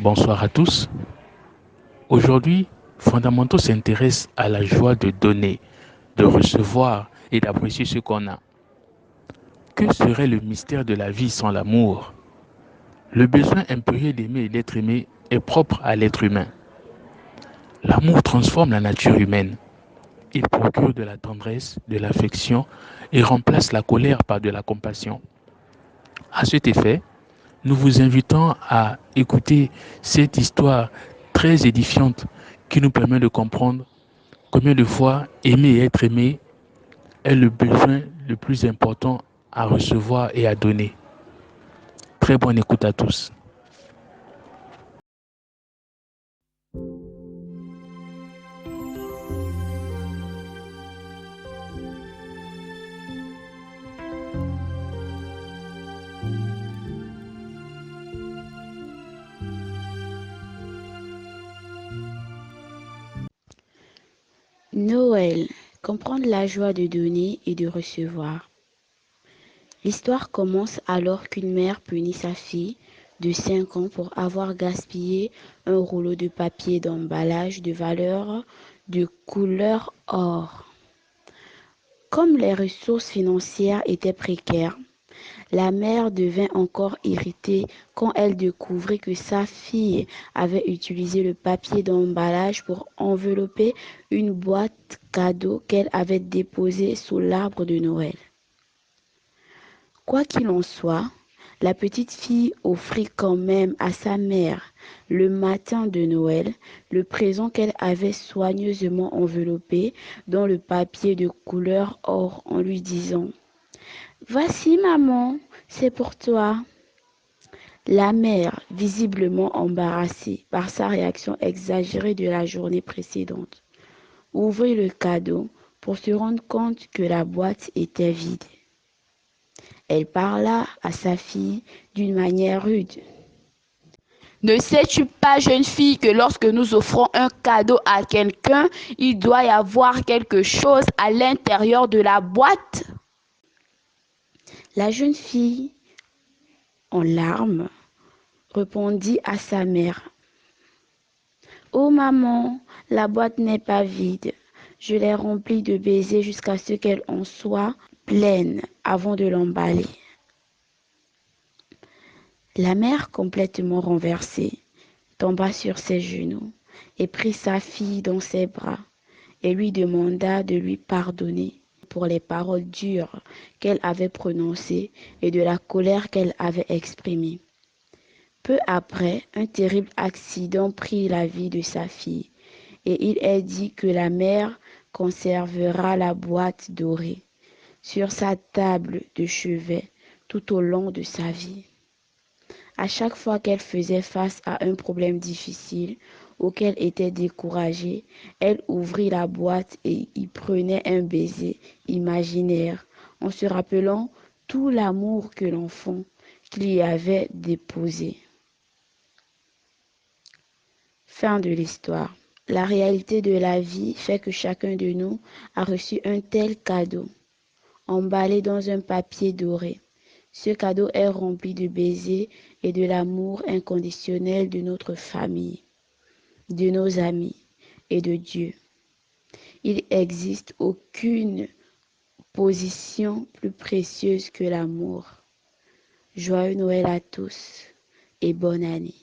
Bonsoir à tous. Aujourd'hui, Fondamentaux s'intéresse à la joie de donner, de recevoir et d'apprécier ce qu'on a. Que serait le mystère de la vie sans l'amour? Le besoin impérieux d'aimer et d'être aimé est propre à l'être humain. L'amour transforme la nature humaine. Il procure de la tendresse, de l'affection et remplace la colère par de la compassion. À cet effet, nous vous invitons à écouter cette histoire très édifiante qui nous permet de comprendre combien de fois aimer et être aimé est le besoin le plus important à recevoir et à donner. Très bonne écoute à tous. Noël, comprendre la joie de donner et de recevoir. L'histoire commence alors qu'une mère punit sa fille de 5 ans pour avoir gaspillé un rouleau de papier d'emballage de valeur de couleur or. Comme les ressources financières étaient précaires, la mère devint encore irritée quand elle découvrit que sa fille avait utilisé le papier d'emballage pour envelopper une boîte cadeau qu'elle avait déposée sous l'arbre de Noël. Quoi qu'il en soit, la petite fille offrit quand même à sa mère, le matin de Noël, le présent qu'elle avait soigneusement enveloppé dans le papier de couleur or en lui disant « Voici maman, c'est pour toi ». La mère, visiblement embarrassée par sa réaction exagérée de la journée précédente, ouvrit le cadeau pour se rendre compte que la boîte était vide. Elle parla à sa fille d'une manière rude. Ne sais-tu pas, jeune fille, que lorsque nous offrons un cadeau à quelqu'un, il doit y avoir quelque chose à l'intérieur de la boîte? La jeune fille, en larmes, répondit à sa mère. « Oh maman, la boîte n'est pas vide. Je l'ai remplie de baisers jusqu'à ce qu'elle en soit pleine avant de l'emballer. » La mère, complètement renversée, tomba sur ses genoux et prit sa fille dans ses bras et lui demanda de lui pardonner pour les paroles dures qu'elle avait prononcées et de la colère qu'elle avait exprimée. Peu après, un terrible accident prit la vie de sa fille et il est dit que la mère conservera la boîte dorée sur sa table de chevet tout au long de sa vie. À chaque fois qu'elle faisait face à un problème difficile ou qu'elle était découragée, elle ouvrit la boîte et y prenait un baiser imaginaire en se rappelant tout l'amour que l'enfant qu'il y avait déposé. Fin de l'histoire. La réalité de la vie fait que chacun de nous a reçu un tel cadeau, emballé dans un papier doré. Ce cadeau est rempli de baisers et de l'amour inconditionnel de notre famille, de nos amis et de Dieu. Il n'existe aucune position plus précieuse que l'amour. Joyeux Noël à tous et bonne année.